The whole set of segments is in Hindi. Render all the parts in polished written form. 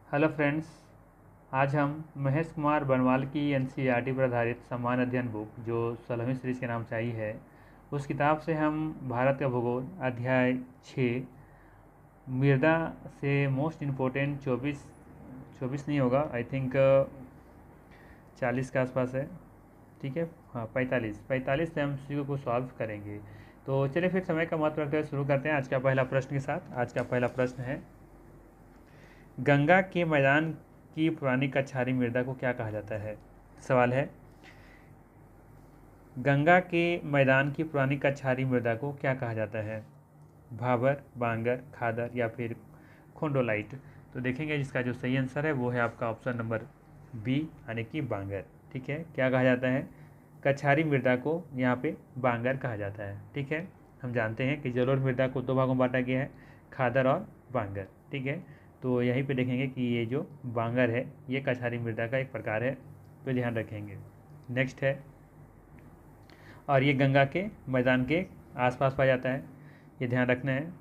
Hello friends. आज हम महेश कुमार बनवाल की एनसीईआरटी पर आधारित सामान्य अध्ययन बुक जो 16वीं सीरीज़ के नाम से आई है, उस किताब से हम भारत का भूगोल अध्याय 6 मृदा से मोस्ट इम्पोर्टेंट 24 नहीं होगा, आई थिंक 40 के आसपास है। ठीक है, हाँ 45 से हम एमसीक्यू को सॉल्व करेंगे। तो चलिए फिर समय का महत्व रखते हुए शुरू करते हैं आज का पहला प्रश्न के साथ। आज का पहला प्रश्न है, गंगा के मैदान की पुरानी कछारी मृदा को क्या कहा जाता है। सवाल है, गंगा के मैदान की पुरानी कछारी मृदा को क्या कहा जाता है। भाबर, बांगर, खादर या फिर खोंडोलाइट। तो देखेंगे जिसका जो सही आंसर है वो है आपका ऑप्शन नंबर बी, यानी कि बांगर। ठीक है, क्या कहा जाता है, कछारी मृदा को यहाँ पे बांगर कहा जाता है। ठीक है, हम जानते हैं कि जलोढ़ मृदा को दो भागों में बांटा गया है, खादर और बांगर। ठीक है, तो यहीं पे देखेंगे कि ये जो बांगर है ये कछारी मृदा का एक प्रकार है, तो ध्यान रखेंगे। नेक्स्ट है, और ये गंगा के मैदान के आसपास पाया जाता है, ये ध्यान रखना है।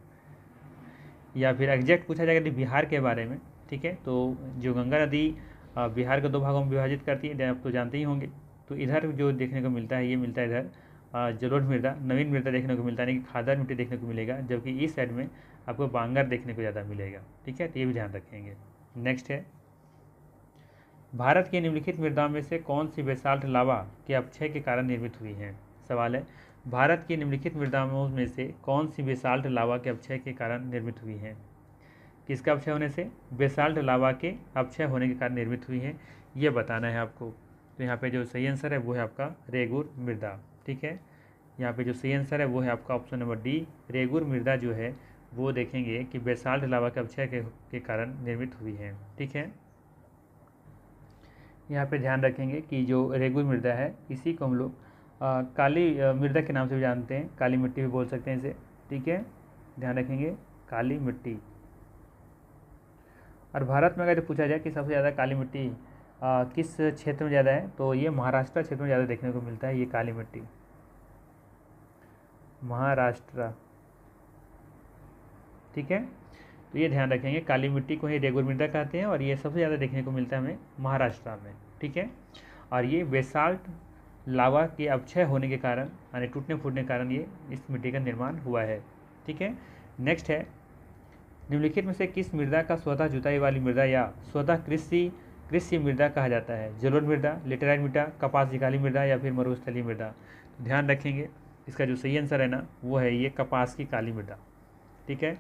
या फिर एग्जैक्ट पूछा जाएगा यदि बिहार के बारे में। ठीक है, तो जो गंगा नदी बिहार को दो भागों में विभाजित करती है, आप तो जानते ही होंगे। तो इधर जो देखने को मिलता है, ये मिलता है इधर जलोढ़ मृदा, नवीन मृदा देखने को मिलता है, यानी कि खादर मिट्टी देखने को मिलेगा, जबकि इस साइड में आपको बांगर देखने को ज़्यादा मिलेगा। ठीक है, तो ये भी ध्यान रखेंगे। नेक्स्ट है, भारत की निम्नलिखित मृदाओं में से कौन सी बेसाल्ट लावा के अपक्षय के कारण निर्मित हुई है। सवाल है, भारत की निम्नलिखित मृदाओं में से कौन सी बेसाल्ट लावा के अपक्षय के कारण निर्मित हुई है। किसका अपक्षय होने से, बेसाल्ट लावा के अपक्षय होने के कारण निर्मित हुई है, ये बताना है आपको। तो यहाँ पे जो सही आंसर है वो है आपका रेगुर मृदा। ठीक है, यहाँ पे जो सही आंसर है वो है आपका ऑप्शन नंबर डी, रेगुर मृदा जो है वो देखेंगे कि बेसाल्ट लावा के अपक्षय के कारण निर्मित हुई है। ठीक है, यहाँ पे ध्यान रखेंगे कि जो रेगुर मृदा है इसी को हम लोग काली मृदा के नाम से भी जानते हैं, काली मिट्टी भी बोल सकते हैं इसे। ठीक है, ध्यान रखेंगे, काली मिट्टी। और भारत में अगर पूछा जाए कि सबसे ज़्यादा काली मिट्टी किस क्षेत्र में ज़्यादा है, तो ये महाराष्ट्र क्षेत्र में ज़्यादा देखने को मिलता है, ये काली मिट्टी महाराष्ट्र। ठीक है, तो ये ध्यान रखेंगे, काली मिट्टी को ही रेगुर मृदा कहते हैं और ये सबसे ज़्यादा देखने को मिलता है हमें महाराष्ट्र में। ठीक है, और ये बेसाल्ट लावा के अपक्षय होने के कारण, यानी टूटने फूटने के कारण ये इस मिट्टी का निर्माण हुआ है। ठीक है, नेक्स्ट है, निम्नलिखित में से किस मृदा का स्वतः जुताई वाली मृदा या स्वतः कृषि मृदा कहा जाता है। जलोढ़ मृदा, लेटेराइट मृदा, कपास जिकाली मृदा या फिर मरुस्थलीय मृदा। तो ध्यान रखेंगे, इसका जो सही आंसर है ना वो है ये कपास की काली मृदा। ठीक है,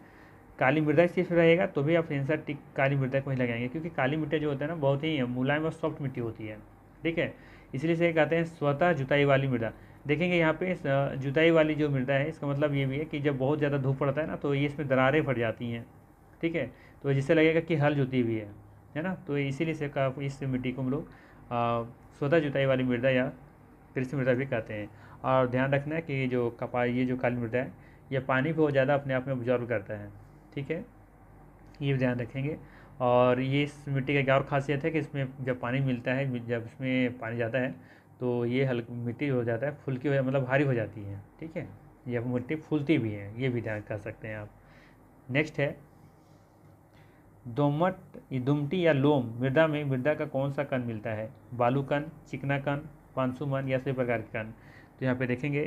काली मृदा सिर्फ रहेगा तो भी आप आंसर टिक काली मृदा को ही लगाएंगे, क्योंकि काली मिट्टी जो होता है ना बहुत ही मुलायम और सॉफ्ट मिट्टी होती है। ठीक है, इसलिए से कहते हैं स्वतः जुताई वाली मृदा। देखेंगे यहाँ पे जुताई वाली जो मृदा है इसका मतलब ये भी है कि जब बहुत ज़्यादा धूप पड़ता है ना तो ये इसमें दरारें पड़ जाती हैं। ठीक है, तो जिससे लगेगा कि हल जुती हुई है ना, तो इसीलिए से इस मिट्टी को हम लोग स्वतः जुताई वाली मृदा या कृषि मृदा भी कहते हैं। और ध्यान रखना है कि जो कपास, ये जो काली मृदा है ये पानी बहुत ज़्यादा अपने आप में ऑब्जॉर्व करता है। ठीक है, ये ध्यान रखेंगे। और ये इस मिट्टी का क्या और खासियत है कि इसमें जब पानी मिलता है, जब इसमें पानी जाता है तो ये हल्की मिट्टी हो जाता है, फुल्की हो, मतलब भारी हो जाती है। ठीक है, ये मिट्टी फूलती भी है, ये भी ध्यान कर सकते हैं आप। नेक्स्ट है, दोमट, दुमटी या लोम मृदा में मृदा का कौन सा कण मिलता है। बालू कण, चिकना कण, पांसुमन या सभी प्रकार के कण। तो यहाँ पे देखेंगे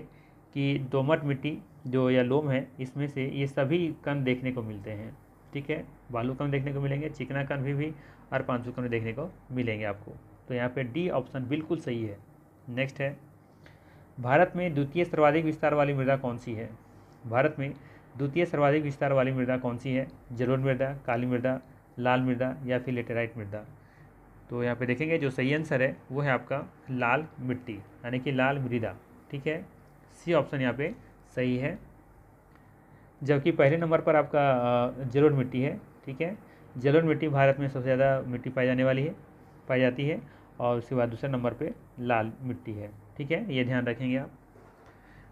कि दोमट मिट्टी जो या लोम है इसमें से ये सभी कण देखने को मिलते हैं। ठीक है, बालू कण देखने को मिलेंगे, चिकना कण भी और पांसु कण देखने को मिलेंगे आपको। तो यहाँ पे डी ऑप्शन बिल्कुल सही है। नेक्स्ट है, भारत में द्वितीय सर्वाधिक विस्तार वाली मृदा कौन सी है। भारत में द्वितीय सर्वाधिक विस्तार वाली मृदा कौन सी है। जलोढ़ मृदा, काली मृदा, लाल मृदा या फिर लेटेराइट मृदा। तो यहाँ पे देखेंगे जो सही आंसर है वो है आपका लाल मिट्टी, यानी कि लाल मृदा। ठीक है, सी ऑप्शन यहाँ पे सही है। जबकि पहले नंबर पर आपका जलोढ़ मिट्टी है। ठीक है, जलोढ़ मिट्टी भारत में सबसे ज़्यादा मिट्टी पाई जाती है और उसके बाद दूसरे नंबर पे लाल मिट्टी है। ठीक है, ये ध्यान रखेंगे आप।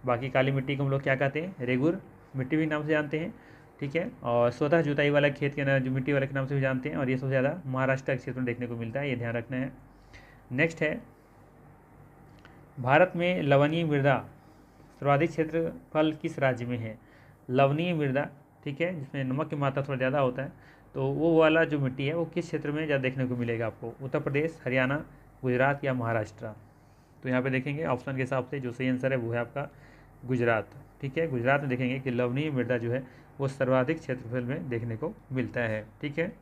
बाकी काली मिट्टी को हम लोग क्या कहते हैं, रेगुर मिट्टी भी नाम से जानते हैं। ठीक है, और स्वतः जुताई वाला खेत के नाम, जो मिट्टी वाले के नाम से भी जानते हैं, और ये सबसे ज़्यादा महाराष्ट्र के क्षेत्र में देखने को मिलता है, ये ध्यान रखना है। नेक्स्ट है, भारत में लवणीय मृदा सर्वाधिक क्षेत्रफल किस राज्य में है। लवणीय मृदा, ठीक है, जिसमें नमक की मात्रा थोड़ा ज़्यादा होता है, तो वो वाला जो मिट्टी है वो किस क्षेत्र में ज़्यादा देखने को मिलेगा आपको, उत्तर प्रदेश, हरियाणा, गुजरात या महाराष्ट्र। तो यहाँ पे देखेंगे ऑप्शन के हिसाब से जो सही आंसर है वो है आपका गुजरात। ठीक है, गुजरात में देखेंगे कि लवणीय मृदा जो है वो सर्वाधिक क्षेत्रफल में देखने को मिलता है। ठीक है,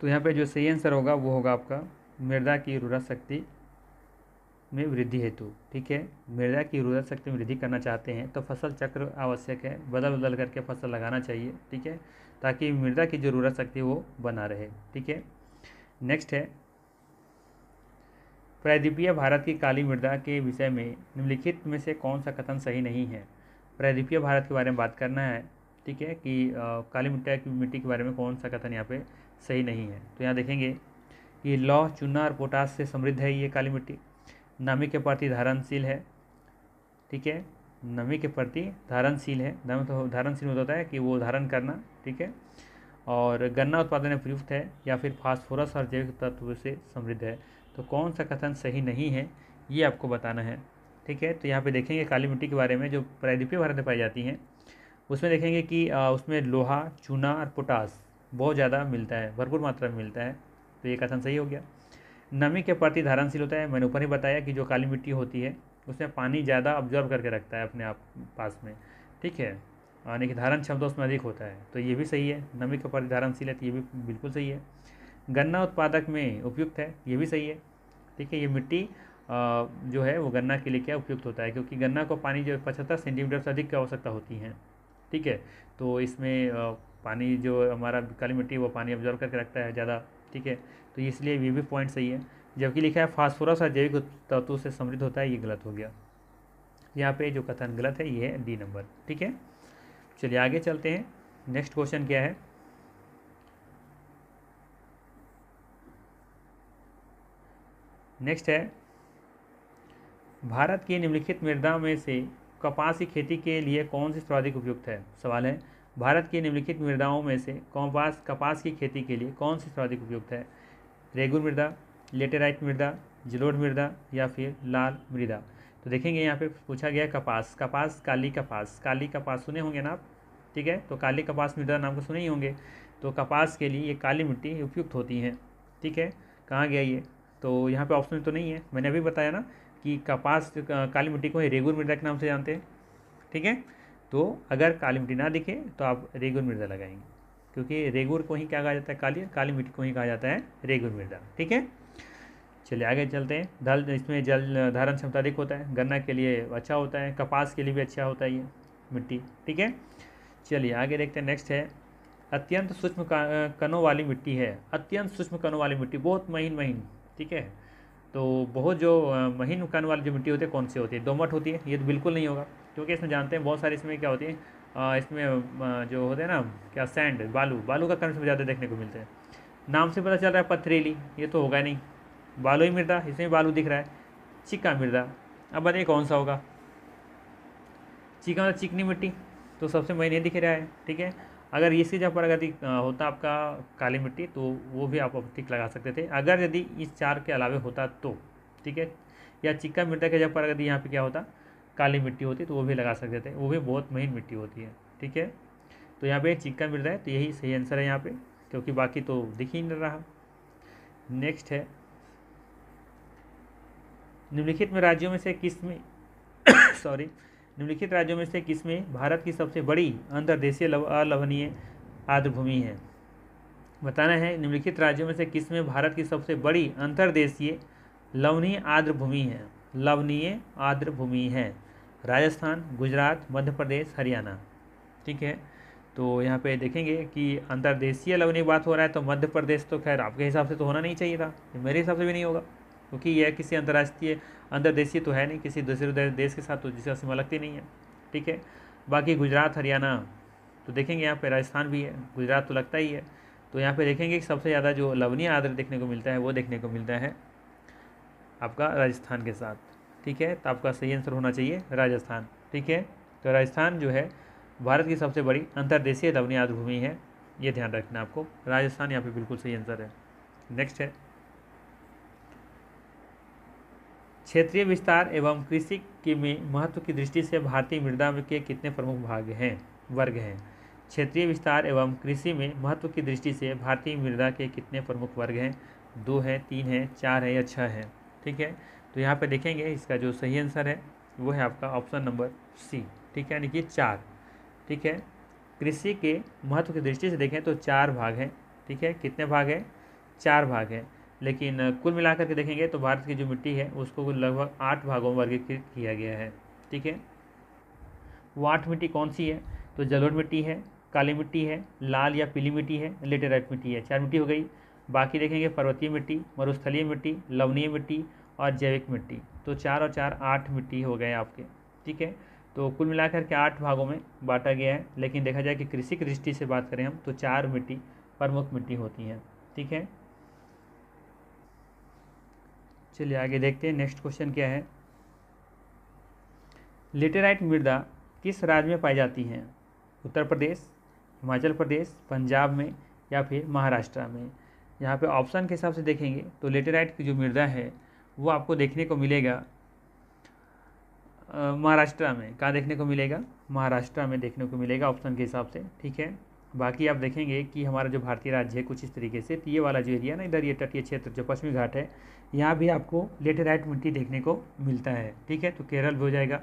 तो यहाँ पे जो सही आंसर होगा वो होगा आपका मृदा की उर्वरा शक्ति में वृद्धि हेतु। ठीक है, मृदा की उर्वरा शक्ति में वृद्धि करना चाहते हैं तो फसल चक्र आवश्यक है, बदल बदल करके फसल लगाना चाहिए। ठीक है, ताकि मृदा की जो उर्वरा शक्ति वो बना रहे। ठीक है, नेक्स्ट है प्रायद्वीपीय भारत की काली मृदा के विषय में निम्नलिखित में से कौन सा कथन सही नहीं है। प्रायद्वीपीय भारत के बारे में बात करना है। ठीक है, कि काली मिट्टी के बारे में कौन सा कथन यहाँ पे सही नहीं है। तो यहाँ देखेंगे कि लौह, चूना और पोटास से समृद्ध है ये काली मिट्टी, नमी के प्रति धारणशील है। ठीक है, नमी के प्रति धारणशील है, धारणशील होता है कि वो धारण करना। ठीक है, और गन्ना उत्पादन में प्रयुक्त है, या फिर फास्फोरस और जैविक तत्व से समृद्ध है। तो कौन सा कथन सही नहीं है ये आपको बताना है। ठीक है, तो यहाँ पे देखेंगे काली मिट्टी के बारे में जो प्रायद्वीपीय भारत में पाई जाती हैं उसमें देखेंगे कि उसमें लोहा, चूना और पोटास बहुत ज़्यादा मिलता है, भरपूर मात्रा में मिलता है। तो ये कथन सही हो गया। नमी के प्रति धारणशील होता है, मैंने ऊपर ही बताया कि जो काली मिट्टी होती है उसमें पानी ज़्यादा ऑब्जर्व करके रखता है अपने आप पास में। ठीक है, यानी कि धारण क्षमता उसमें अधिक होता है, तो ये भी सही है। नमी के प्रति धारणशील है तो ये भी बिल्कुल सही है। गन्ना उत्पादक में उपयुक्त है, ये भी सही है। ठीक है, ये मिट्टी जो है वो गन्ना के लिए क्या उपयुक्त होता है, क्योंकि गन्ना को पानी जो 75 सेंटीमीटर से अधिक की आवश्यकता होती है। ठीक है, तो इसमें पानी जो हमारा काली मिट्टी वो पानी ऑब्जर्व करके रखता है ज़्यादा। ठीक है, तो इसलिए ये भी पॉइंट सही है। जबकि लिखा है फास्फोरस और जैविक तत्वों से समृद्ध होता है, ये गलत हो गया। यहाँ पे जो कथन गलत है ये है डी नंबर। ठीक है, चलिए आगे चलते हैं। नेक्स्ट क्वेश्चन क्या है, नेक्स्ट है भारत की निम्नलिखित मृदा में से कपास की खेती के लिए कौन सी सर्वाधिक उपयुक्त है। सवाल है भारत की निम्नलिखित मृदाओं में से कपास की खेती के लिए कौन सी सर्वाधिक उपयुक्त है। रेगुर मृदा, लेटेराइट मृदा, जलोढ़ मृदा या फिर लाल मृदा। तो देखेंगे यहाँ पे पूछा गया कपास, काली कपास सुने होंगे ना आप। ठीक है, तो काली कपास मृदा नाम को सुने ही होंगे। तो कपास के लिए ये काली मिट्टी उपयुक्त होती है। ठीक है, कहाँ गया ये, तो यहाँ पे ऑप्शन तो नहीं है। मैंने अभी बताया ना कि कपास काली मिट्टी को ही रेगुर मृदा के नाम से जानते हैं। ठीक है, तो अगर काली मिट्टी ना दिखे तो आप रेगुर मृदा लगाएंगे, क्योंकि रेगुर को ही क्या कहा जाता है, काली मिट्टी को ही कहा जाता है रेगुर मृदा। ठीक है, चलिए आगे चलते हैं। इसमें जल धारण क्षमता अधिक होता है, गन्ना के लिए अच्छा होता है, कपास के लिए भी अच्छा होता है ये मिट्टी। ठीक है, चलिए आगे देखते हैं। नेक्स्ट है अत्यंत सूक्ष्म कणों वाली मिट्टी है। अत्यंत सूक्ष्म कणों वाली मिट्टी, बहुत महीन। ठीक है, तो बहुत जो महीन कण वाली जो मिट्टी होती है कौन सी होती है, दोमट होती है। ये तो बिल्कुल नहीं होगा, क्योंकि इसमें जानते हैं बहुत सारी इसमें क्या होती है, इसमें जो होते हैं ना क्या सैंड, बालू का कण इसमें ज़्यादा देखने को मिलते हैं। नाम से पता चल रहा है पथरीली, ये तो होगा नहीं। बालुई मृदा, इसमें बालू दिख रहा है। चिक्का मृदा, अब बताइए कौन सा होगा। चिक्का मतलब चिकनी मिट्टी, तो सबसे महीन ये दिख रहा है। ठीक है, अगर इसकी जगह पर अगर होता आपका काली मिट्टी तो वो भी आप टिक लगा सकते थे, अगर यदि इस चार के अलावे होता तो। ठीक है, या चिक्का मृदा के जगह पर अगर यहाँ पे क्या होता काली मिट्टी होती तो वो भी लगा सकते थे, वो भी बहुत महीन मिट्टी होती है। ठीक है, तो यहाँ पे चिक्का मृदा है, तो यही सही आंसर है यहाँ पे, क्योंकि बाकी तो दिख ही नहीं रहा। नेक्स्ट है निम्नलिखित में राज्यों में से किसमें निम्नलिखित राज्यों में से किसमें भारत की सबसे बड़ी अंतर्देशीय अलवणीय आर्द्र भूमि है। बताना है निम्नलिखित राज्यों में से किसमें भारत की सबसे बड़ी अंतर्देशीय लवणीय आर्द्र भूमि है। लवणीय आर्द्र भूमि है राजस्थान, गुजरात, मध्य प्रदेश, हरियाणा। ठीक है, तो यहाँ पे देखेंगे कि अंतर्देशीय लवणीय बात हो रहा है तो मध्य प्रदेश तो खैर आपके हिसाब से तो होना नहीं चाहिए था, मेरे हिसाब से भी नहीं होगा, क्योंकि यह किसी अंतर्राष्ट्रीय अंतर्देशीय तो है नहीं, किसी दूसरे देश के साथ तो जिसका सीमा लगती नहीं है। ठीक है, बाकी गुजरात, हरियाणा तो देखेंगे यहाँ पे, राजस्थान भी है, गुजरात तो लगता ही है। तो यहाँ पे देखेंगे कि सबसे ज़्यादा जो लवणीय आर्द्र देखने को मिलता है वो देखने को मिलता है आपका राजस्थान के साथ। ठीक है, तो आपका सही आंसर होना चाहिए राजस्थान। ठीक है, तो राजस्थान जो है भारत की सबसे बड़ी अंतर्देशीय लवणीय आर्द्र भूमि है, ये ध्यान रखना आपको। राजस्थान यहाँ पे बिल्कुल सही आंसर है। नेक्स्ट है, क्षेत्रीय विस्तार एवं कृषि के में महत्व की दृष्टि से भारतीय मृदा के कितने प्रमुख वर्ग हैं। क्षेत्रीय विस्तार एवं कृषि में महत्व की दृष्टि से भारतीय मृदा के कितने प्रमुख वर्ग हैं। 2 है, 3 है, 4 है या 6 है। ठीक है, तो यहाँ पे देखेंगे इसका जो सही आंसर है वो है आपका ऑप्शन नंबर सी। ठीक है, यानी कि 4। ठीक है, कृषि के महत्व की दृष्टि से देखें तो 4 भाग हैं। ठीक है, कितने भाग हैं, 4 भाग हैं। लेकिन कुल मिलाकर के देखेंगे तो भारत की जो मिट्टी है उसको लगभग 8 भागों में वर्गीकृत किया गया है। ठीक है, वो 8 मिट्टी कौन सी है, तो जलोढ़ मिट्टी है, काली मिट्टी है, लाल या पीली मिट्टी है, लेटेराइट मिट्टी है। 4 मिट्टी हो गई। बाकी देखेंगे पर्वतीय मिट्टी, मरुस्थलीय मिट्टी, लवणीय मिट्टी और जैविक मिट्टी। तो 4 और 4 8 मिट्टी हो गए आपके। ठीक है, तो कुल मिलाकर के 8 भागों में बांटा गया है। लेकिन देखा जाए कि कृषि की दृष्टि से बात करें हम तो 4 मिट्टी प्रमुख मिट्टी होती हैं। ठीक है, चलिए आगे देखते हैं। नेक्स्ट क्वेश्चन क्या है, लेटेराइट मृदा किस राज्य में पाई जाती हैं। उत्तर प्रदेश, हिमाचल प्रदेश, पंजाब में या फिर महाराष्ट्र में। यहाँ पे ऑप्शन के हिसाब से देखेंगे तो लेटेराइट की जो मृदा है वो आपको देखने को मिलेगा महाराष्ट्र में। कहाँ देखने को मिलेगा, महाराष्ट्र में देखने को मिलेगा ऑप्शन के हिसाब से। ठीक है, बाकी आप देखेंगे कि हमारा जो भारतीय राज्य है कुछ इस तरीके से, तो ये वाला जो एरिया ना, इधर ये तटीय क्षेत्र जो पश्चिमी घाट है, यहाँ भी आपको लेटेराइट मिट्टी देखने को मिलता है। ठीक है, तो केरल भी हो जाएगा।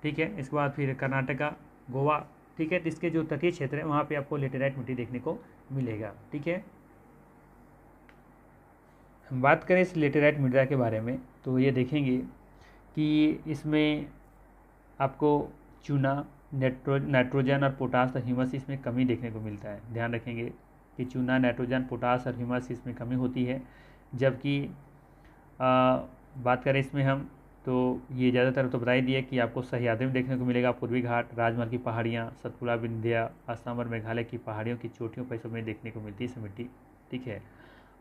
ठीक है, इसके बाद फिर कर्नाटका, गोवा। ठीक है, तो इसके जो तटीय क्षेत्र है वहाँ पे आपको लेटेराइट मिट्टी देखने को मिलेगा। ठीक है, हम बात करें इस लेटेराइट मृदा के बारे में तो ये देखेंगे कि इसमें आपको चूना, नाइट्रोजन और पोटास और ह्यूमस इसमें कमी देखने को मिलता है। ध्यान रखेंगे कि चूना, नाइट्रोजन, पोटास और ह्यूमस इसमें कमी होती है। जबकि बात करें इसमें हम तो ये ज़्यादातर तो बता ही दिया कि आपको सह्याद्री में देखने को मिलेगा, पूर्वी घाट, राजमहल की पहाड़ियाँ, सतपुड़ा, विंध्या, असम और मेघालय की पहाड़ियों की चोटियों पर इसमें देखने को मिलती है इस मिट्टी। ठीक है,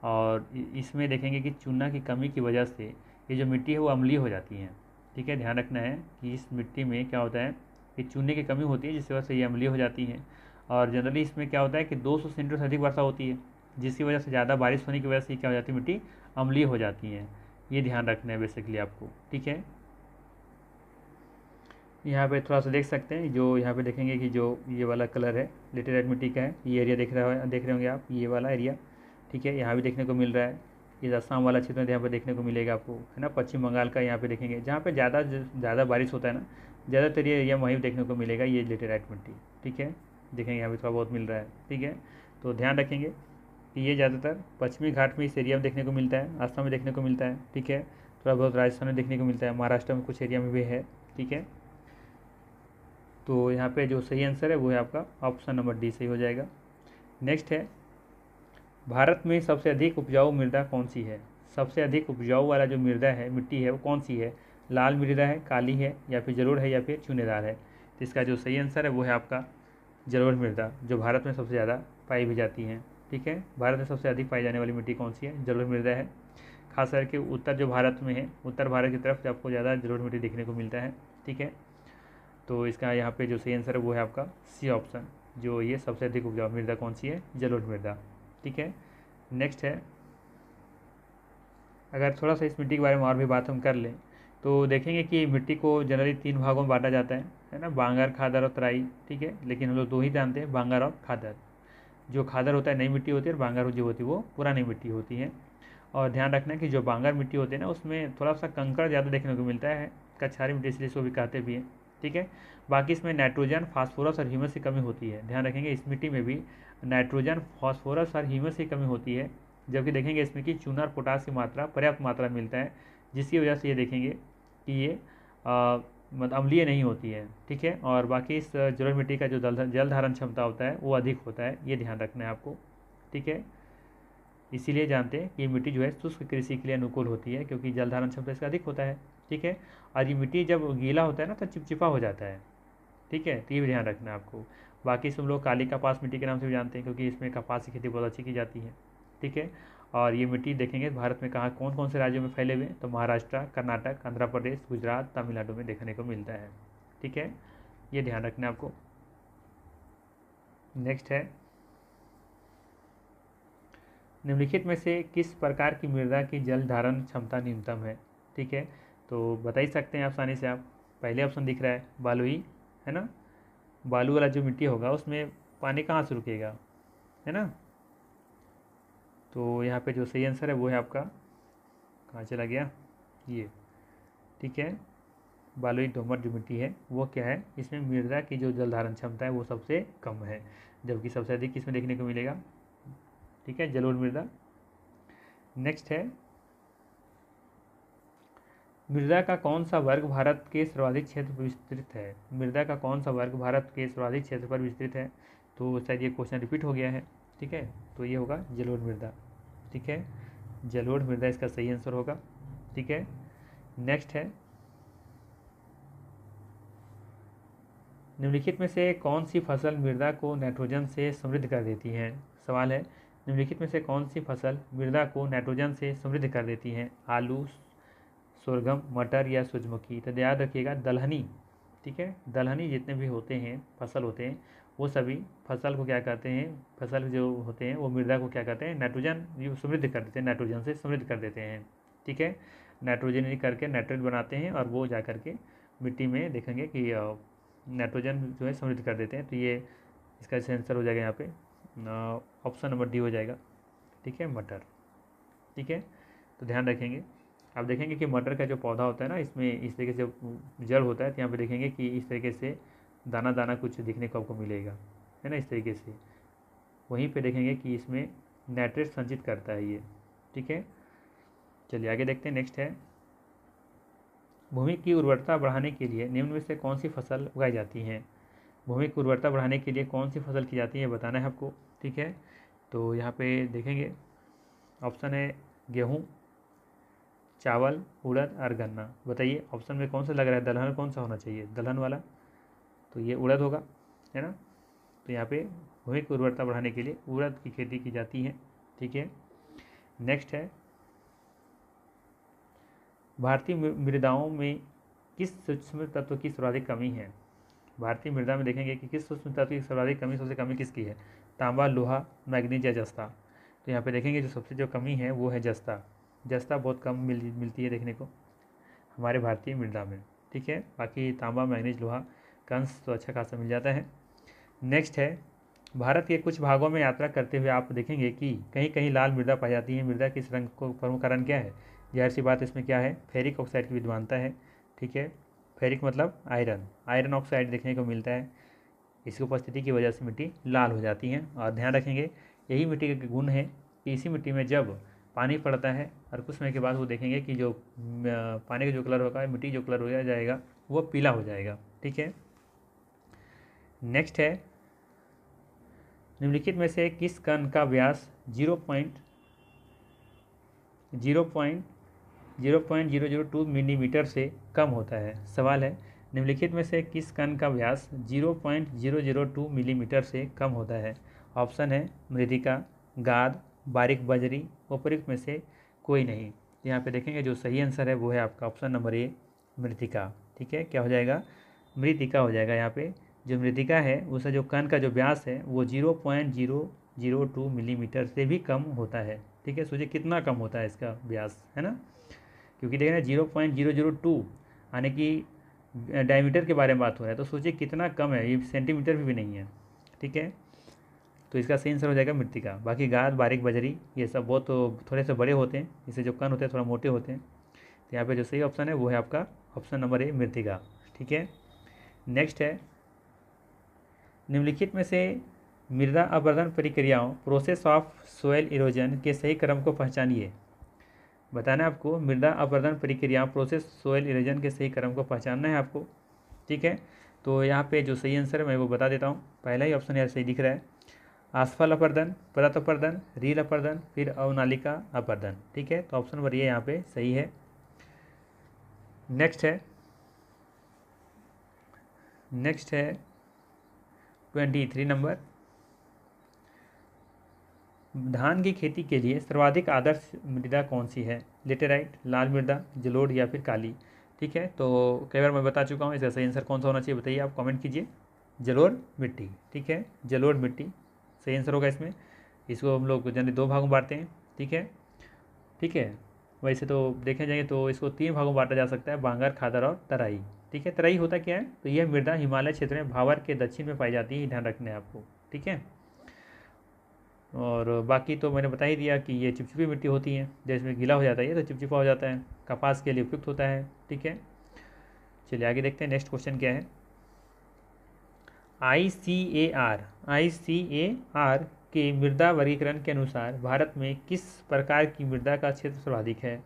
और इसमें देखेंगे कि चूना की कमी की वजह से ये जो मिट्टी है वो अम्लीय हो जाती है। ठीक है, ध्यान रखना है कि इस मिट्टी में क्या होता है कि चूने की कमी होती है जिसकी वजह से ये अम्लीय हो जाती है। और जनरली इसमें क्या होता है कि 200 सेंटीमीटर से अधिक वर्षा होती है, जिसकी वजह से ज़्यादा बारिश होने की वजह से क्या हो जाती है, मिट्टी अम्लीय हो जाती है। ये ध्यान रखना है बेसिकली आपको। ठीक है, यहाँ पे थोड़ा सा देख सकते हैं, जो यहाँ पे देखेंगे कि जो ये वाला कलर है लेटेराइट मिट्टी का है, ये एरिया देख रहे होंगे आप, ये वाला एरिया। ठीक है, यहाँ भी देखने को मिल रहा है। ये असम वाला क्षेत्र यहाँ पे देखने को मिलेगा आपको, है ना। पश्चिम बंगाल का यहाँ पे देखेंगे, जहाँ पे ज़्यादा बारिश होता है ना, ज़्यादातर ये एरिया वहीं देखने को मिलेगा ये लेटेराइट मिट्टी। ठीक है, देखेंगे यहाँ पे थोड़ा बहुत मिल रहा है। ठीक है, तो ध्यान रखेंगे कि ये ज़्यादातर पश्चिमी घाट में इस एरिया में देखने को मिलता है, असम में देखने को मिलता है। ठीक है, थोड़ा बहुत राजस्थान में देखने को मिलता है, महाराष्ट्र में कुछ एरिया में भी है। ठीक है, तो यहाँ पे जो सही आंसर है वो है आपका ऑप्शन नंबर डी सही हो जाएगा। नेक्स्ट है, भारत में सबसे अधिक उपजाऊ मृदा कौन सी है। सबसे अधिक उपजाऊ वाला जो मृदा है, मिट्टी है, वो कौन सी है। लाल मृदा है, काली है या फिर जलोढ़ है या फिर चूनेदार है। तो इसका जो सही आंसर है वो है आपका जलोढ़ मृदा, जो भारत में सबसे ज़्यादा पाई भी जाती है। ठीक है, भारत में सबसे अधिक पाई जाने वाली मिट्टी कौन सी है, जलोढ़ मृदा है। खास करके उत्तर जो भारत में है, उत्तर भारत की तरफ आपको ज़्यादा जलोढ़ मिट्टी देखने को मिलता है। ठीक है, तो इसका यहाँ पे जो सही आंसर है वो है आपका सी ऑप्शन, जो ये सबसे अधिक उपजाऊ मृदा कौन सी है, जलोढ़ मृदा। ठीक है, नेक्स्ट है, अगर थोड़ा सा इस मिट्टी के बारे में और भी बात हम कर लें तो देखेंगे कि मिट्टी को जनरली 3 भागों में बांटा जाता है ना, बांगर, खादर और तराई। ठीक है, लेकिन हम लोग 2 ही जानते हैं, बांगर और खादर। जो खादर होता है नई मिट्टी होती है और बांगर जो होती है वो पुरानी मिट्टी होती है। और ध्यान रखना है कि जो बांगर मिट्टी होती है ना उसमें थोड़ा सा कंकड़ ज़्यादा देखने को मिलता है, कछारी मिट्टी इसलिए इसको भी कहते भी हैं। ठीक है, बाकी इसमें नाइट्रोजन, फास्फोरस और ह्यूमस की कमी होती है। ध्यान रखेंगे इस मिट्टी में भी नाइट्रोजन, फास्फोरस और ह्यूमस की कमी होती है। जबकि देखेंगे इसमें कि चूना और पोटास की मात्रा पर्याप्त मात्रा में मिलता है, जिसकी वजह से ये देखेंगे कि ये मतलब अम्लीय नहीं होती है। ठीक है, और बाकी इस जलोढ़ मिट्टी का जो जल धारण क्षमता होता है वो अधिक होता है, ये ध्यान रखना है आपको। ठीक है, इसीलिए जानते हैं कि ये मिट्टी जो है शुष्क कृषि के लिए अनुकूल होती है, क्योंकि जल धारण क्षमता इसका अधिक होता है। ठीक है, और ये मिट्टी जब गीला होता है ना तो चिपचिपा हो जाता है। ठीक है, तो ये भी ध्यान रखना है आपको। बाकी सब लोग काली कपास मिट्टी के नाम से भी जानते हैं, क्योंकि इसमें कपास की खेती बहुत अच्छी की जाती है। ठीक है, और ये मिट्टी देखेंगे भारत में कहाँ कौन कौन से राज्यों में फैले हुए हैं, तो महाराष्ट्र, कर्नाटक, आंध्र प्रदेश, गुजरात, तमिलनाडु में देखने को मिलता है। ठीक है, ये ध्यान रखना है आपको। नेक्स्ट है, निम्नलिखित में से किस प्रकार की मृदा की जल धारण क्षमता न्यूनतम है। ठीक है, तो बता ही सकते हैं आसानी से आप। पहले ऑप्शन दिख रहा है बालुई, है ना, बालू वाला जो मिट्टी होगा उसमें पानी कहाँ से रुकेगा, है ना। तो यहाँ पे जो सही आंसर है वो है आपका, कहाँ चला गया ये, ठीक है, बालुई दोमट जो मिट्टी है वो क्या है, इसमें मृदा की जो जल धारण क्षमता है वो सबसे कम है, जबकि सबसे अधिक इसमें देखने को मिलेगा, ठीक है, जलोढ़ मृदा। नेक्स्ट है, मृदा का कौन सा वर्ग भारत के सर्वाधिक क्षेत्र पर विस्तृत है। मृदा का कौन सा वर्ग भारत के सर्वाधिक क्षेत्र पर विस्तृत है, तो शायद ये क्वेश्चन रिपीट हो गया है, ठीक है, तो ये होगा जलोढ़ मृदा, ठीक है, जलोढ़ मृदा इसका सही आंसर होगा, ठीक है। नेक्स्ट है, निम्नलिखित में से कौन सी फसल मृदा को नाइट्रोजन से समृद्ध कर देती है। सवाल है, निम्नलिखित में से कौन सी फसल मृदा को नाइट्रोजन से समृद्ध कर देती है। आलू, सोरगम, मटर या सूरजमुखी। तो याद रखिएगा दलहनी, ठीक है, दलहनी जितने भी होते हैं फसल होते हैं वो सभी फसल को क्या कहते हैं, फसल जो होते हैं वो मृदा को क्या कहते हैं, नाइट्रोजन समृद्ध कर देते हैं, नाइट्रोजन से समृद्ध कर देते हैं, ठीक है, नाइट्रोजन करके नाइट्रेट बनाते हैं और वो जा करके मिट्टी में देखेंगे कि नाइट्रोजन जो है समृद्ध कर देते हैं। तो ये इसका आंसर हो जाएगा यहाँ पे ऑप्शन नंबर डी हो जाएगा, ठीक है, मटर, ठीक है। तो ध्यान रखेंगे, आप देखेंगे कि मटर का जो पौधा होता है ना, इसमें इस तरीके से जड़ होता है, तो यहाँ पे देखेंगे कि इस तरीके से दाना दाना कुछ दिखने को आपको मिलेगा, है ना, इस तरीके से। वहीं पे देखेंगे कि इसमें नाइट्रेट संचित करता है ये, ठीक है। चलिए आगे देखते हैं। नेक्स्ट है, भूमि की उर्वरता बढ़ाने के लिए निम्न में से कौन सी फसल उगाई जाती है। भूमि की उर्वरता बढ़ाने के लिए कौन सी फसल की जाती है बताना है आपको, ठीक है। तो यहाँ पे देखेंगे ऑप्शन है गेहूँ, चावल, उड़द और गन्ना। बताइए ऑप्शन में कौन सा लग रहा है, दलहन कौन सा होना चाहिए, दलहन वाला, तो ये उड़द होगा, है ना। तो यहाँ पे भूमि की उर्वरता बढ़ाने के लिए उड़द की खेती की जाती है, ठीक है। नेक्स्ट है, भारतीय मृदाओं में किस सूक्ष्म तत्व की सर्वाधिक कमी है। भारतीय मृदा में देखेंगे कि किस सूक्ष्म तत्व की सर्वाधिक कमी, सबसे कमी किसकी है, तांबा, लोहा, मैग्नीज या जस्ता। तो यहाँ पे देखेंगे जो सबसे जो कमी है वो है जस्ता, जस्ता बहुत कम मिलती है देखने को हमारे भारतीय मृदा में, ठीक है। बाकी तांबा, मैग्नीज, लोहा का अंश तो अच्छा खासा मिल जाता है। नेक्स्ट है, भारत के कुछ भागों में यात्रा करते हुए आप देखेंगे कि कहीं कहीं लाल मृदा पाई जाती है। मृदा के इस रंग को प्रमुख कारण क्या है, जाहिर सी बात इसमें क्या है, फेरिक ऑक्साइड की विद्वानता है, ठीक है। फेरिक मतलब आयरन, आयरन ऑक्साइड देखने को मिलता है, इसकी उपस्थिति की वजह से मिट्टी लाल हो जाती है। और ध्यान रखेंगे यही मिट्टी का गुण है कि इसी मिट्टी में जब पानी पड़ता है और कुछ समय के बाद वो देखेंगे कि जो पानी का जो कलर होगा, मिट्टी जो कलर हो जाएगा वो पीला हो जाएगा, ठीक है। नेक्स्ट है, निम्नलिखित में से किस कण का व्यास 0.002 मिलीमीटर से कम होता है। सवाल है, निम्नलिखित में से किस कण का व्यास 0.002 मिलीमीटर से कम होता है। ऑप्शन है मृतिका, गाद, बारीक बजरी, उपयुक्त में से कोई नहीं। यहाँ पे देखेंगे जो सही आंसर है वो है आपका ऑप्शन नंबर ए, मृतिका, ठीक है। क्या हो जाएगा, मृतिका हो जाएगा। यहाँ पे जो मृतिका है उसका जो कण का जो व्यास है वो 0.002 मिलीमीटर से भी कम होता है, ठीक है। सोचिए कितना कम होता है इसका व्यास, है ना, क्योंकि देखिए ना 0.002 यानी कि डायमीटर के बारे में बात हो रहा है, तो सोचिए कितना कम है, ये सेंटीमीटर भी नहीं है, ठीक है। तो इसका सही आंसर हो जाएगा मृतिका। बाकी गाद, बारीक बजरी ये सब बहुत तो थोड़े से बड़े होते हैं, इससे जो कण होते हैं थोड़ा मोटे होते हैं। तो यहाँ पे जो सही ऑप्शन है वो है आपका ऑप्शन नंबर ए, मृतिका, ठीक है। नेक्स्ट है, निम्नलिखित में से मृदा अपरदन प्रक्रियाओं, प्रोसेस ऑफ सोयल इरोजन के सही क्रम को पहचानिए। बताना है आपको मृदा अपरदन प्रक्रियाओं, प्रोसेस सोयल इरोजन के सही क्रम को पहचानना है आपको, ठीक है। तो यहाँ पे जो सही आंसर है मैं वो बता देता हूँ। पहला ही ऑप्शन यार सही दिख रहा है, आसफल अपर्दन, परत अपर्दन, रील अपर्दन, फिर अवनालिका अपर्दन, ठीक है। तो ऑप्शन नंबर ये यहाँ पे सही है। नेक्स्ट है 23 नंबर, धान की खेती के लिए सर्वाधिक आदर्श मृदा कौन सी है। लेटेराइट, लाल मृदा, जलोढ़ या फिर काली, ठीक है। तो कई बार मैं बता चुका हूँ, इसका सही आंसर कौन सा होना चाहिए बताइए आप, कमेंट कीजिए। जलोढ़ मिट्टी, ठीक है, जलोढ़ मिट्टी सही आंसर होगा इसमें। इसको हम लोग जनरली 2 भागों में बांटते हैं, ठीक है, ठीक है। वैसे तो देखे जाएंगे तो इसको 3 भागों में बांटा जा सकता है, बांगर, खादर और तराई, ठीक है। तराई होता क्या है, तो यह मृदा हिमालय क्षेत्र में भावर के दक्षिण में पाई जाती है, ध्यान रखना है आपको, ठीक है। और बाकी तो मैंने बता ही दिया कि ये चिपचिपी मिट्टी होती है, जैसे में गीला हो जाता है ये तो चिपचिपा हो जाता है, कपास के लिए उपयुक्त होता है, ठीक है। चलिए आगे देखते हैं, नेक्स्ट क्वेश्चन क्या है। ICAR के मृदा वर्गीकरण के अनुसार भारत में किस प्रकार की मृदा का क्षेत्र सर्वाधिक है,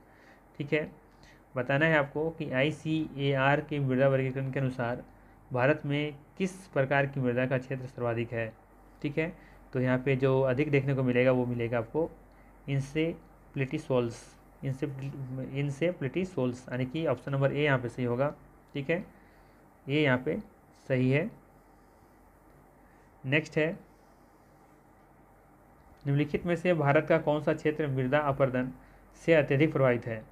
ठीक है। बताना है आपको कि ICAR के मृदा वर्गीकरण के अनुसार भारत में किस प्रकार की मृदा का क्षेत्र सर्वाधिक है, ठीक है। तो यहाँ पे जो अधिक देखने को मिलेगा वो मिलेगा आपको इंसेप्लिटीसोल्स, इंसेप्लिटीसोल्स, यानी कि ऑप्शन नंबर ए यहाँ पे सही होगा, ठीक है, ये यहाँ पे सही है। नेक्स्ट है, निम्नलिखित में से भारत का कौन सा क्षेत्र मृदा अपरदन से अत्यधिक प्रभावित है।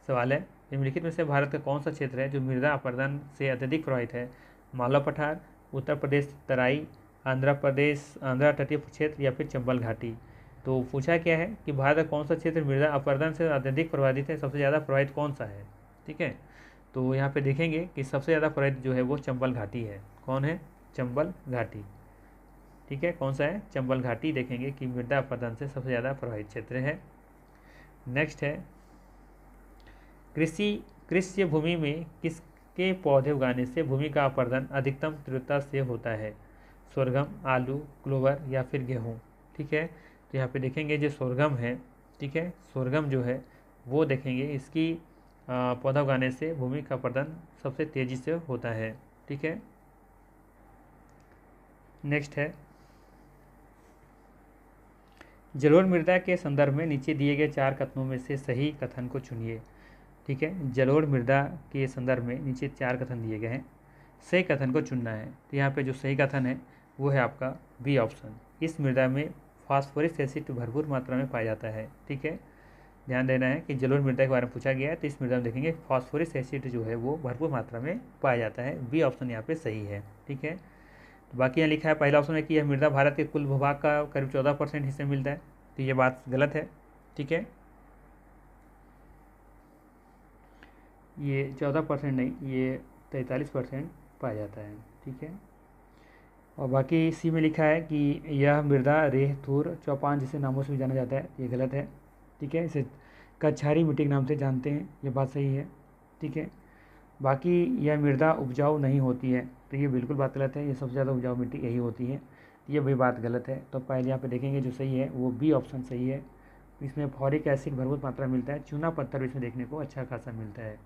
सवाल है, निम्नलिखित में से भारत का कौन सा क्षेत्र है जो मृदा अपरदन से अत्यधिक प्रभावित है। मालवा पठार, उत्तर प्रदेश तराई, आंध्र तटीय क्षेत्र या फिर चंबल घाटी। तो पूछा क्या है कि भारत का कौन सा क्षेत्र मृदा अपरदन से अत्यधिक प्रभावित है, सबसे ज़्यादा प्रभावित कौन सा है, ठीक है। तो यहाँ पे देखेंगे कि सबसे ज़्यादा प्रभावित जो है वो चंबल घाटी है। कौन है, चंबल घाटी, ठीक है, कौन सा है, चंबल घाटी। देखेंगे कि मृदा अपरदन से सबसे ज़्यादा प्रभावित क्षेत्र है। नेक्स्ट है, कृषि भूमि में किसके पौधे उगाने से भूमि का अपरदन अधिकतम तीव्रता से होता है। सोरगम, आलू, क्लोवर या फिर गेहूँ, ठीक है। तो यहाँ पे देखेंगे जो सोरगम है, ठीक है, सोरगम जो है वो देखेंगे इसकी पौधा उगाने से भूमि का अपरदन सबसे तेज़ी से होता है, ठीक है। नेक्स्ट है, जलोढ़ मृदा के संदर्भ में नीचे दिए गए 4 कथनों में से सही कथन को चुनिए, ठीक है। जलोढ़ मृदा के संदर्भ में नीचे 4 कथन दिए गए हैं, सही कथन को चुनना है। तो यहाँ पे जो सही कथन है वो है आपका बी ऑप्शन, इस मृदा में फास्फोरिक एसिड भरपूर मात्रा में पाया जाता है, ठीक है। ध्यान देना है कि जलोढ़ मृदा के बारे में पूछा गया है, तो इस मृदा में देखेंगे फास्फोरिक एसिड जो है वो भरपूर मात्रा में पाया जाता है, बी ऑप्शन यहाँ पे सही है, ठीक है। तो बाकी यहाँ लिखा है पहला ऑप्शन है कि यह मृदा भारत के कुल भूभाग का करीब 14% हिस्से मिलता है, तो ये बात गलत है, ठीक है। ये 14% नहीं, ये 43% पाया जाता है, ठीक है। और बाकी सी में लिखा है कि यह मृदा रेह, थूर, चौपान जैसे नामों से भी जाना जाता है, ये गलत है, ठीक है। इसे कछारी मिट्टी के नाम से जानते हैं, ये बात सही है, ठीक है। बाकी यह मृदा उपजाऊ नहीं होती है, तो ये बिल्कुल बात गलत है, ये सबसे ज़्यादा उपजाऊ मिट्टी यही होती है, ये भी बात गलत है। तो पहले यहाँ पे देखेंगे जो सही है वो बी ऑप्शन सही है, इसमें फॉरिक एसिड भरपूर मात्रा मिलता है, चूना पत्थर इसमें देखने को अच्छा खासा मिलता है,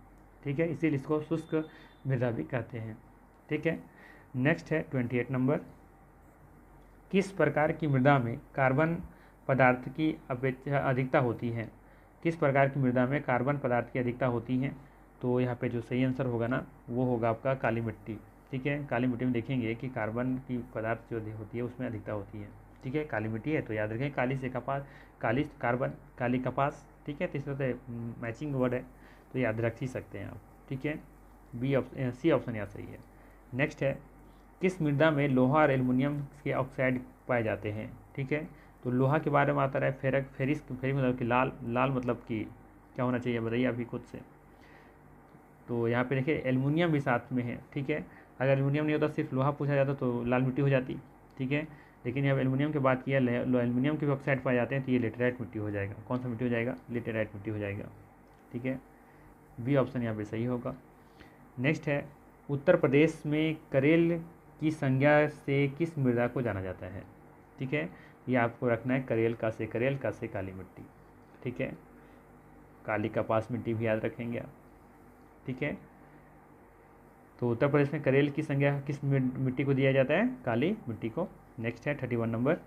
ठीक है, इसीलिए इसको शुष्क मृदा भी कहते हैं, ठीक है। नेक्स्ट है 28 नंबर, किस प्रकार की मृदा में कार्बन पदार्थ की अपेक्षा अधिकता होती है। किस प्रकार की मृदा में कार्बन पदार्थ की अधिकता होती है। तो यहाँ पे जो सही आंसर होगा ना वो होगा आपका काली मिट्टी, ठीक है। काली मिट्टी में देखेंगे कि कार्बन की पदार्थ जो होती है उसमें अधिकता होती है, ठीक है। काली मिट्टी है तो याद रखें, काली से कपास, काली कार्बन, काली कपास, ठीक है। तीसरा तो मैचिंग वर्ड है तो याद रख ही सकते हैं आप, ठीक है। बी ऑप्शन, सी ऑप्शन यहाँ सही है। नेक्स्ट है, किस मृदा में लोहा और एल्युमिनियम के ऑक्साइड पाए जाते हैं, ठीक है। तो लोहा के बारे में आता है फेरिक मतलब कि लाल मतलब कि क्या होना चाहिए बताइए अभी खुद से। तो यहाँ पे देखिए एल्युमिनियम भी साथ में है, ठीक है। अगर एल्युमिनियम नहीं होता सिर्फ लोहा पूछा जाता तो लाल मिट्टी हो जाती, ठीक है। लेकिन यहाँ एल्युमिनियम की बात किया, एल्युमिनियम के भी ऑक्साइड पाए जाते हैं तो ये लेटेराइट मिट्टी हो जाएगा। कौन सा मिट्टी हो जाएगा, लेटेराइट मिट्टी हो जाएगा, ठीक है। बी ऑप्शन यहाँ पे सही होगा। नेक्स्ट है, उत्तर प्रदेश में करेल की संज्ञा से किस मृदा को जाना जाता है, ठीक है। ये आपको रखना है, करेल का से काली मिट्टी, ठीक है। काली कपास मिट्टी भी याद रखेंगे आप, ठीक है। तो उत्तर प्रदेश में करेल की संज्ञा किस मिट्टी को दिया जाता है, काली मिट्टी को। नेक्स्ट है 31 नंबर,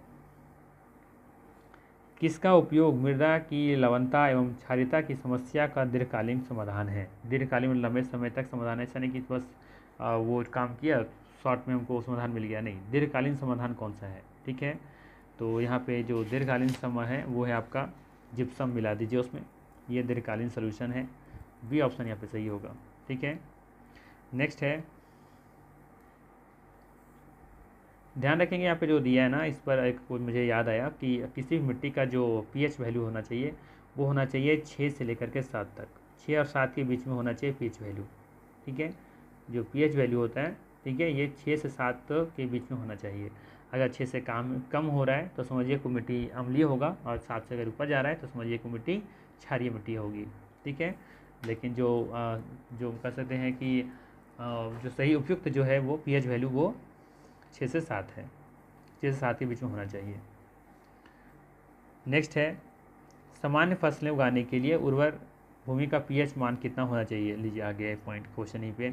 किसका उपयोग मृदा की लवणता एवं क्षारीयता की समस्या का दीर्घकालीन समाधान है। दीर्घकालीन में लंबे समय तक समाधान, ऐसा नहीं कि बस वो काम किया शॉर्ट में हमको समाधान मिल गया, नहीं, दीर्घकालीन समाधान कौन सा है, ठीक है। तो यहाँ पे जो दीर्घकालीन समय है वो है आपका जिप्सम मिला दीजिए उसमें, ये दीर्घकालीन सोल्यूशन है, बी ऑप्शन यहाँ पे सही होगा, ठीक है। नेक्स्ट है, ध्यान रखेंगे यहाँ पे जो दिया है ना, इस पर एक मुझे याद आया कि किसी भी मिट्टी का जो पीएच वैल्यू होना चाहिए वो होना चाहिए 6 से लेकर के 7 तक। 6 और 7 के बीच में होना चाहिए पीएच वैल्यू, ठीक है। जो पीएच वैल्यू होता है, ठीक है, ये 6 से 7 के बीच में होना चाहिए। अगर 6 से कम हो रहा है तो समझिए को मिट्टी अम्लीय होगा, और 7 से अगर ऊपर जा रहा है तो समझिए को मिट्टी क्षारीय मिट्टी होगी, ठीक है। लेकिन जो कह सकते हैं कि जो सही उपयुक्त जो है वो पीएच वैल्यू वो 6 से 7 है, 6 से 7 के बीच में होना चाहिए। नेक्स्ट है, सामान्य फसलें उगाने के लिए उर्वर भूमि का पीएच मान कितना होना चाहिए। लीजिए आ गया पॉइंट क्वेश्चन यहीं पे।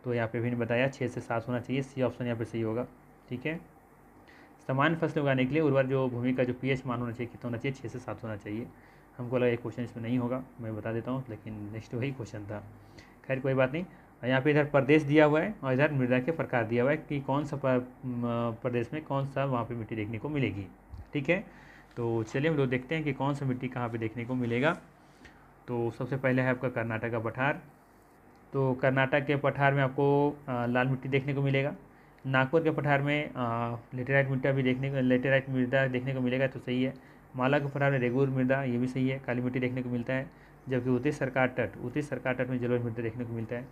तो यहाँ पे भी बताया 6 से 7 होना चाहिए, सी ऑप्शन यहाँ पे सही होगा, ठीक है। सामान्य फसलें उगाने के लिए उर्वर जो भूमि का जो पीएच मान होना चाहिए कितना होना चाहिए, 6 से 7 होना चाहिए। हमको लगा एक क्वेश्चन इसमें नहीं होगा, मैं बता देता हूँ, लेकिन नेक्स्ट वही क्वेश्चन था। खैर कोई बात नहीं। यहाँ पे इधर प्रदेश दिया हुआ है और इधर मृदा के प्रकार दिया हुआ है कि कौन सा प्रदेश में कौन सा वहाँ पे मिट्टी देखने को मिलेगी, ठीक है। तो चलिए हम लोग देखते हैं कि कौन सा मिट्टी कहाँ पे देखने को मिलेगा। तो सबसे पहले है आपका कर्नाटक का पठार। तो कर्नाटक के पठार में आपको लाल मिट्टी देखने को मिलेगा। नागपुर के पठार में लेटेराइट मृदा देखने को मिलेगा, तो सही है। माला के पठार में रेगुर मृदा, ये भी सही है, काली मिट्टी देखने को मिलता है। जबकि उत्तरी सरकार तट में जलोढ़ मृदा देखने को मिलता है।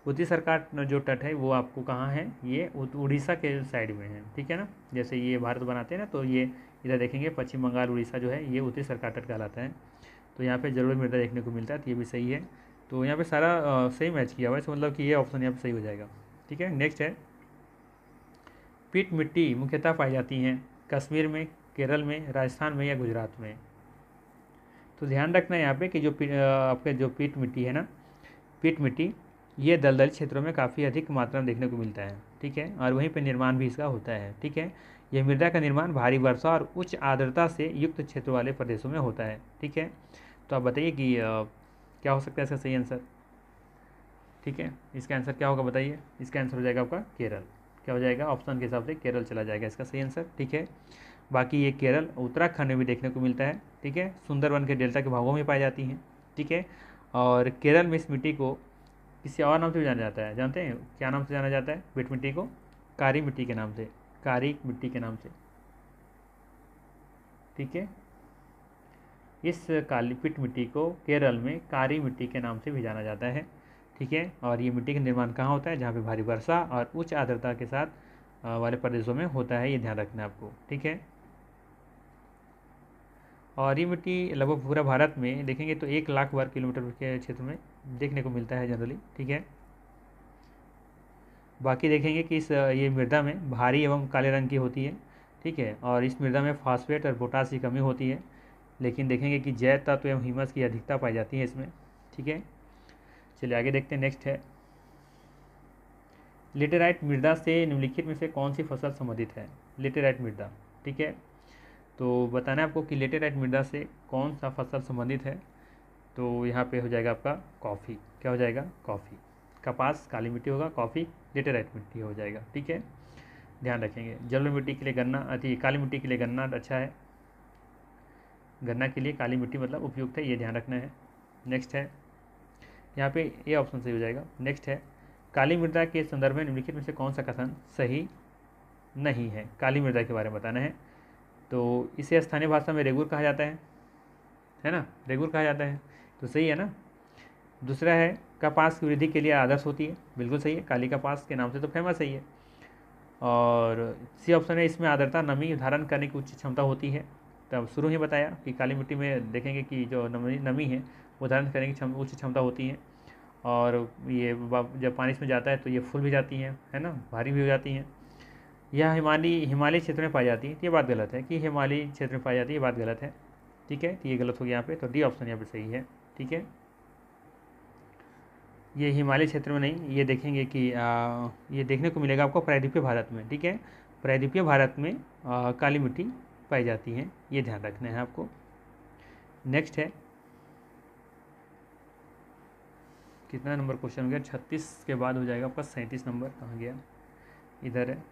उत्तरी सरकार जो तट है वो आपको कहाँ है, ये उड़ीसा के साइड में है, ठीक है ना। जैसे ये भारत बनाते हैं ना, तो ये इधर देखेंगे पश्चिम बंगाल उड़ीसा जो है ये उत्तरी सरकार तट कहलाता है। तो यहाँ पे जलोढ़ मृदा देखने को मिलता है, तो ये भी सही है। तो यहाँ पे सारा सही मैच किया हुआ है, तो मतलब कि ये ऑप्शन यहाँ पे सही हो जाएगा, ठीक है। नेक्स्ट है, पीट मिट्टी मुख्यतः पाई जाती हैं कश्मीर में, केरल में, राजस्थान में या गुजरात में। तो ध्यान रखना है यहाँ पे कि आपके जो पीट मिट्टी है ना, पीट मिट्टी ये दलदली क्षेत्रों में काफ़ी अधिक मात्रा में देखने को मिलता है, ठीक है। और वहीं पर निर्माण भी इसका होता है, ठीक है। यह मृदा का निर्माण भारी वर्षा और उच्च आर्द्रता से युक्त क्षेत्र वाले प्रदेशों में होता है, ठीक है। तो आप बताइए कि क्या हो सकता है इसका सही आंसर, ठीक है। इसका आंसर क्या होगा बताइए। इसका आंसर हो जाएगा आपका केरल। क्या हो जाएगा, ऑप्शन के हिसाब से केरल चला जाएगा इसका सही आंसर, ठीक है। बाकी ये केरल उत्तराखंड में भी देखने को मिलता है, ठीक है। सुंदरवन के डेल्टा के भागों में पाई जाती हैं, ठीक है। और केरल में इस मिट्टी को किसी और नाम से भी जाना जाता है, जानते हैं क्या नाम से जाना जाता है पीट मिट्टी को? कारी मिट्टी के नाम से, कारी मिट्टी के नाम से, ठीक है। इस काली पीट मिट्टी को केरल में कारी मिट्टी के नाम से भी जाना जाता है, ठीक है। और ये मिट्टी का निर्माण कहाँ होता है, जहाँ पे भारी वर्षा और उच्च आर्द्रता के साथ वाले प्रदेशों में होता है, ये ध्यान रखना है आपको, ठीक है। और ये मिट्टी लगभग पूरा भारत में देखेंगे तो 1 लाख वर्ग किलोमीटर के क्षेत्र में देखने को मिलता है जनरली, ठीक है। बाकी देखेंगे कि इस ये मृदा में भारी एवं काले रंग की होती है, ठीक है। और इस मृदा में फास्फेट और पोटास की कमी होती है, लेकिन देखेंगे कि जैव तत्व एवं ह्यूमस की अधिकता पाई जाती है इसमें, ठीक है। चलिए आगे देखते हैं। नेक्स्ट है, लेटेराइट मृदा से निम्नलिखित में से कौन सी फसल संबंधित है। लेटेराइट मृदा, ठीक है। तो बताना है आपको कि लेटेराइट मृदा से कौन सा फसल संबंधित है। तो यहाँ पे हो जाएगा आपका कॉफ़ी। क्या हो जाएगा, कॉफ़ी। कपास काली मिट्टी होगा, कॉफ़ी लेटेराइट मिट्टी हो जाएगा, ठीक है। ध्यान रखेंगे। जलोढ़ मिट्टी के लिए गन्ना, काली मिट्टी के लिए गन्ना अच्छा है, गन्ना के लिए काली मिट्टी मतलब उपयुक्त है, ये ध्यान रखना है। नेक्स्ट है, यहाँ पे ये ऑप्शन सही हो जाएगा। नेक्स्ट है, काली मृदा के संदर्भ में निम्नलिखित में से कौन सा कथन सही नहीं है। काली मृदा के बारे में बताना है। तो इसे स्थानीय भाषा में रेगुर कहा जाता है ना, रेगुर कहा जाता है, तो सही है ना। दूसरा है, कपास की वृद्धि के लिए आदर्श होती है, बिल्कुल सही है, काली कपास के नाम से तो फेमस है ये। और सी ऑप्शन है, इसमें आर्द्रता नमी धारण करने की उच्च क्षमता होती है। तब शुरू ही बताया कि काली मिट्टी में देखेंगे कि जो नमी है वो धारण करने की उच्च क्षमता होती है। और ये जब पानी इसमें जाता है तो ये फूल भी जाती हैं, है ना, भारी भी हो जाती हैं। यह हिमालय क्षेत्र में पाई जाती है, ये बात गलत है कि हिमालय क्षेत्र में पाई जाती है, ये बात गलत है, ठीक है। तो ये गलत हो गया यहाँ पे, तो डी ऑप्शन यहाँ पे सही है, ठीक है। ये हिमालय क्षेत्र में नहीं, ये देखेंगे कि ये देखने को मिलेगा आपको प्रायद्वीपीय भारत में, ठीक है। प्रायद्वीपीय भारत में काली मिट्टी पाई जाती है, ये ध्यान रखना है आपको। नेक्स्ट है, कितना नंबर क्वेश्चन हो गया, 36 के बाद हो जाएगा आपका 37 नंबर, कहाँ गया, इधर है,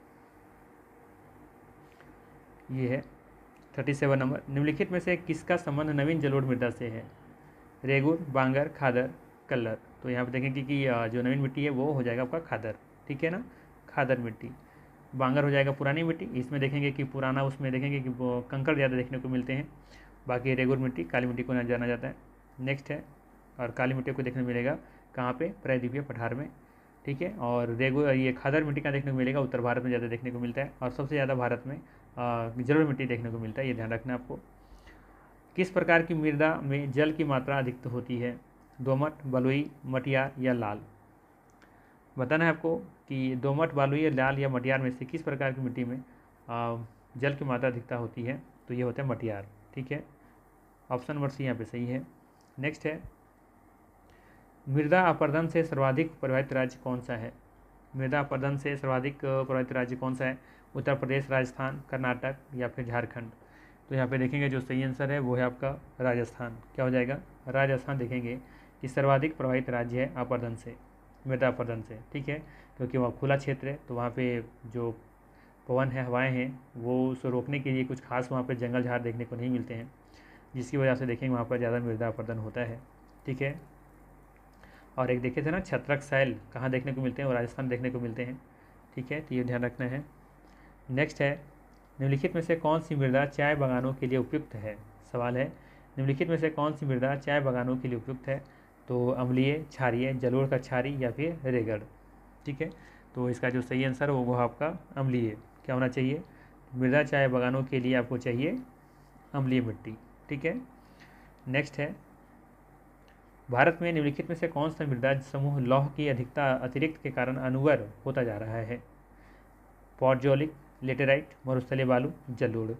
ये है 37 नंबर। निम्नलिखित में से किसका संबंध नवीन जलोढ़ मृदा से है। रेगुर, बांगर, खादर, कल्लर। तो यहाँ पे देखेंगे कि जो नवीन मिट्टी है वो हो जाएगा आपका खादर, ठीक है ना, खादर मिट्टी। बांगर हो जाएगा पुरानी मिट्टी, इसमें देखेंगे कि पुराना, उसमें देखेंगे कि वो कंकड़ ज़्यादा देखने को मिलते हैं। बाकी रेगुर मिट्टी, काली मिट्टी को जाना जाता है। नेक्स्ट है, और काली मिट्टी को देखने को मिलेगा कहाँ पे, प्रायद्वीपीय पठार में, ठीक है। और ये खादर मिट्टी का देखने को मिलेगा उत्तर भारत में ज़्यादा देखने को मिलता है, और सबसे ज़्यादा भारत में जलोढ़ मिट्टी देखने को मिलता है, ये ध्यान रखना है आपको। किस प्रकार की मृदा में जल की मात्रा अधिक होती है, दोमट, बलुई, मटियार या लाल। बताना है आपको कि दोमट, बलुई, लाल या मटियार में से किस प्रकार की मिट्टी में जल की मात्रा अधिकता होती है, तो ये होता है मटियार, ठीक है। ऑप्शन नंबर सी यहाँ पे सही है। नेक्स्ट है, मृदा अपरदन से सर्वाधिक प्रभावित राज्य कौन सा है। मृदा अपरदन से सर्वाधिक प्रभावित राज्य कौन सा है, उत्तर प्रदेश, राजस्थान, कर्नाटक या फिर झारखंड। तो यहाँ पे देखेंगे जो सही आंसर है वो है आपका राजस्थान। क्या हो जाएगा, राजस्थान देखेंगे कि सर्वाधिक प्रभावित राज्य है अपरदन से, मृदा अपरदन से, ठीक है। क्योंकि वहाँ खुला क्षेत्र है, तो वहाँ पे जो पवन है, हवाएं हैं, वो उसको रोकने के लिए कुछ खास वहाँ पे जंगल झाड़ देखने को नहीं मिलते हैं, जिसकी वजह से देखेंगे वहाँ पर ज़्यादा मृदा अपरदन होता है, ठीक है। और एक देखे थे ना छत्रक शैल कहाँ देखने को मिलते हैं, वो राजस्थान देखने को मिलते हैं, ठीक है। तो ये ध्यान रखना है। नेक्स्ट है, निम्नलिखित में से कौन सी मृदा चाय बागानों के लिए उपयुक्त है। सवाल है, निम्नलिखित में से कौन सी मृदा चाय बागानों के लिए उपयुक्त है, तो अम्लीय, क्षारीय, जलोढ़ का क्षारी या फिर रेगड़, ठीक है। तो इसका जो सही आंसर वो आपका अम्लीय। क्या होना चाहिए, मृदा चाय बागानों के लिए आपको चाहिए अम्लीय मिट्टी, ठीक है। नेक्स्ट है, भारत में निम्नलिखित में से कौन सा मृदा समूह लौह की अधिकता अतिरिक्त के कारण अनुवर होता जा रहा है। पॉडजोलिक, लेटेराइट, मरुस्थलीय बालू, जलोढ़।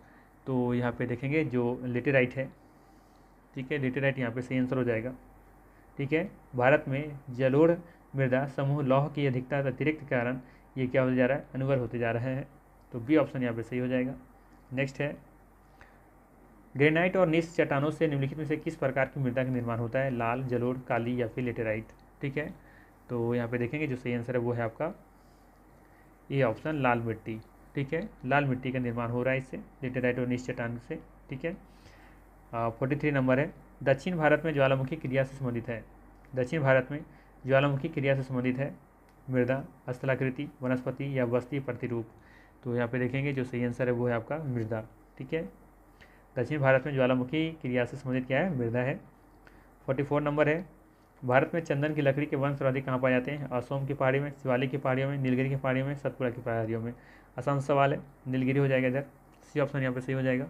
तो यहाँ पे देखेंगे जो लेटेराइट है, ठीक है, लेटेराइट यहाँ पे सही आंसर हो जाएगा, ठीक है। भारत में जलोढ़ मृदा समूह लौह की अधिकता अतिरिक्त के कारण ये क्या होता जा रहा है, अनुवर होते जा रहा है। तो बी ऑप्शन यहाँ पे सही हो जाएगा। नेक्स्ट है, ग्रेनाइट और नीस चट्टानों से निम्नलिखित में से किस प्रकार की मृदा का निर्माण होता है, लाल, जलोढ़, काली या फिर लेटेराइट, ठीक है। तो यहाँ पे देखेंगे जो सही आंसर है वो है आपका ये ऑप्शन, लाल मिट्टी, ठीक है। लाल मिट्टी का निर्माण हो रहा है इससे, लेटेराइट और नीस चट्टान से, ठीक है। 43 नंबर है, दक्षिण भारत में ज्वालामुखी क्रिया से संबंधित है। दक्षिण भारत में ज्वालामुखी क्रिया से संबंधित है मृदा, स्थलाकृति, वनस्पति या बस्ती प्रतिरूप। तो यहाँ पे देखेंगे जो सही आंसर है वो है आपका मृदा, ठीक है। दक्षिण भारत में ज्वालामुखी क्रिया से संबंधित क्या है, मृदा है। 44 नंबर है, भारत में चंदन की लकड़ी के वन सर्वाधिक कहाँ पाए जाते हैं, असोम की पहाड़ी में, शिवालिक की पहाड़ियों में, नीलगिरी की पहाड़ियों में, सतपुड़ा की पहाड़ियों में। आसान सवाल है, नीलगिरी हो जाएगा इधर, सी ऑप्शन यहाँ पे सही हो जाएगा,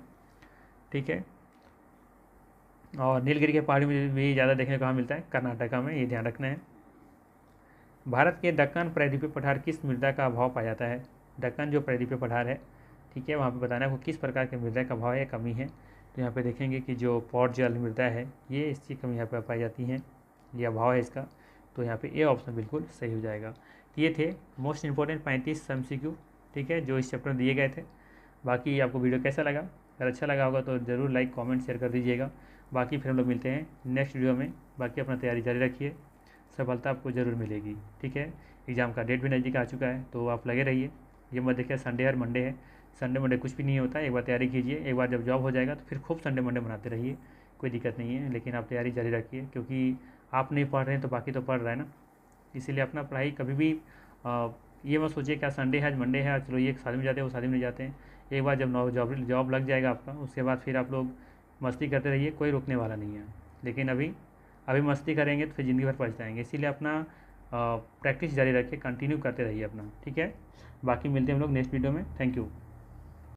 ठीक है। और नीलगिरी के पहाड़ी में भी ज़्यादा देखने को कहाँ मिलता है, कर्नाटका में, ये ध्यान रखना है। भारत के दक्कन प्रायद्वीपीय पठार किस मृदा का अभाव पाया जाता है। दक्कन जो प्रायद्वीपीय पठार है, ठीक है, वहाँ पे बताना है वो किस प्रकार के मृदा का अभाव है, कमी है। तो यहाँ पे देखेंगे कि जो पॉट जल मृदा है, ये इसकी कमी यहाँ पर पाई जाती है, ये अभाव है इसका। तो यहाँ पे ए ऑप्शन बिल्कुल सही हो जाएगा। तो ये थे मोस्ट इंपॉर्टेंट 35 MCQ, ठीक है, जो इस चैप्टर में दिए गए थे। बाकी आपको वीडियो कैसा लगा, अगर अच्छा लगा होगा तो ज़रूर लाइक, कमेंट, शेयर कर दीजिएगा। बाकी फिर हम लोग मिलते हैं नेक्स्ट वीडियो में। बाकी अपना तैयारी जारी रखिए, सफलता आपको ज़रूर मिलेगी, ठीक है। एग्ज़ाम का डेट भी नज़दीक आ चुका है, तो आप लगे रहिए। ये मत देखिए संडे और मंडे है, संडे मंडे कुछ भी नहीं होता है। एक बार तैयारी कीजिए, एक बार जब जॉब हो जाएगा तो फिर खूब संडे मंडे मनाते रहिए, कोई दिक्कत नहीं है। लेकिन आप तैयारी जारी रखिए, क्योंकि आप नहीं पढ़ रहे हैं तो बाकी तो पढ़ रहा है ना। इसीलिए अपना पढ़ाई कभी भी ये मत सोचिए क्या संडे है आज मंडे है, चलो ये शादी में जाते हैं वो शादी में जाते हैं। एक बार जब जॉब लग जाएगा आपका, उसके बाद फिर आप लोग मस्ती करते रहिए, कोई रोकने वाला नहीं है। लेकिन अभी मस्ती करेंगे तो फिर ज़िंदगी भर पछताएंगे। इसीलिए अपना प्रैक्टिस जारी रखिए, कंटिन्यू करते रहिए अपना, ठीक है। बाकी मिलते हैं हम लोग नेक्स्ट वीडियो में। Thank you.